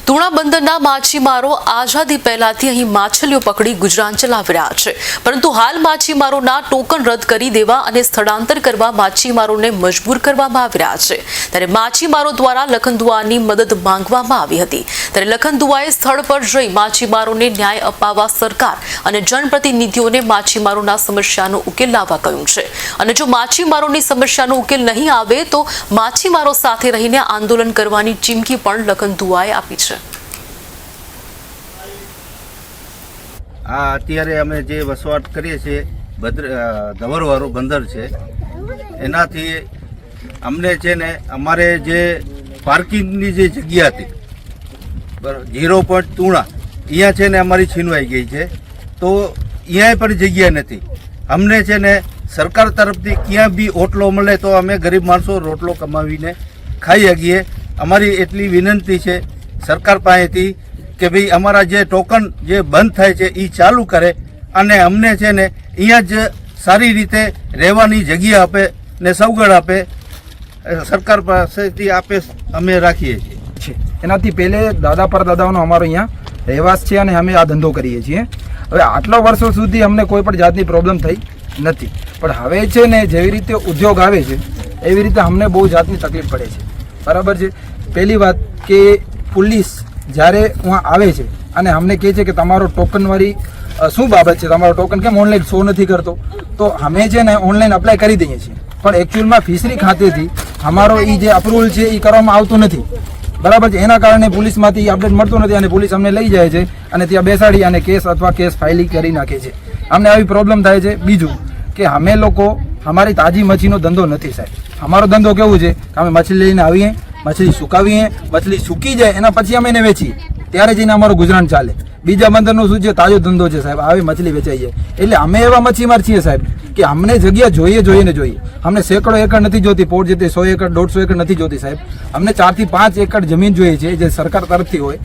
તુણા બંદરના માછીમારો આઝાદી પહેલાથી અહીં માછલીઓ પકડી ગુજરાન ચલાવી રહ્યા છે, પરંતુ હાલ માછીમારોના ટોકન રદ કરી દેવા અને સ્થળાંતર કરવા માછીમારોને મજબૂર કરવામાં આવી રહ્યા છે। ત્યારે માછીમારો દ્વારા લખનદુઆની મદદ માંગવામાં આવી હતી, ત્યારે લખનદુઆએ સ્થળ પર જઈ માછીમારોને ન્યાય અપાવવા સરકાર અને જનપ્રતિનિધિઓને માછીમારોના સમસ્યાનો ઉકેલ લાવવા કહ્યું છે, અને જો માછીમારોની સમસ્યાનો ઉકેલ નહીં આવે તો માછીમારો સાથે રહીને આંદોલન કરવાની ચીમકી પણ લખનદુઆએ આપી છે। અત્યારે અમે જે વસવાટ કરીએ છીએ ધવરવાળું બંદર છે, એનાથી અમને છે ને અમારે જે પાર્કિંગની જે જગ્યા હતી 0 તુણા અહીંયા છે ને અમારી છીનવાઈ ગઈ છે, તો અહીંયા પણ જગ્યા નથી। અમને છે ને સરકાર તરફથી ક્યાં બી ઓટલો મળે તો અમે ગરીબ માણસો રોટલો કમાવીને ખાઈ શકીએ। અમારી એટલી વિનંતી છે સરકાર પાસેથી કે ભાઈ અમારા જે ટોકન જે બંધ થાય છે એ ચાલુ કરે અને અમને છે ને અહીંયા જ સારી રીતે રહેવાની જગ્યા આપે ને સવગડ આપે, સરકાર પાસેથી આપે અમે રાખીએ છીએ। એનાથી પહેલે દાદા પરદાદાઓનો અમારો અહીંયા રહેવાસ છે અને અમે આ ધંધો કરીએ છીએ। હવે આટલા વર્ષો સુધી અમને કોઈ પણ જાતની પ્રોબ્લેમ થઈ નથી, પણ હવે છે ને જેવી રીતે ઉદ્યોગ આવે છે એવી રીતે અમને બહુ જાતની તકલીફ પડે છે, બરાબર છે। પહેલી વાત કે પોલીસ જ્યારે ત્યાં આવે છે અને અમને કહે છે કે તમારો ટોકનવાળી શું બાબત છે, તમારો ટોકન કેમ ઓનલાઈન શો નથી કરતો, તો અમે છે ને ઓનલાઈન અપ્લાય કરી દઈએ છીએ, પણ એકચ્યુઅલમાં ફિશરી ખાતેથી અમારો એ જે અપ્રુવલ છે એ કરવામાં આવતું નથી, બરાબર છે। એના કારણે પોલીસમાંથી અપડેટ મળતો નથી અને પોલીસ અમને લઈ જાય છે અને ત્યાં બેસાડી અને કેસ અથવા કેસ ફાઇલિંગ કરી નાખે છે। અમને આવી પ્રોબ્લેમ થાય છે। બીજું કે અમે લોકો અમારી તાજી મચ્છીનો ધંધો નથી સાહેબ। અમારો ધંધો કેવું છે કે અમે મછલી લઈને આવીએ, મછલી સુકાવીએ, મછલી સૂકી જાય એના પછી અમે એને વેચીએ, ત્યારે જઈને અમારું ગુજરાન ચાલે। બીજા બંદરનો શું છે, તાજો ધંધો છે સાહેબ, આવી મછલી વેચાઈએ। એટલે અમે એવા મચ્છીમાર છીએ સાહેબ કે અમને જગ્યા જોઈએ ને જોઈએ। અમને સેંકડો એકર નથી જોતી, પોર્ટ જેતે 100 એકર 150 એકર નથી જોતી સાહેબ, અમને 4 થી 5 એકર જમીન જોઈએ છે જે સરકાર તરફથી હોય।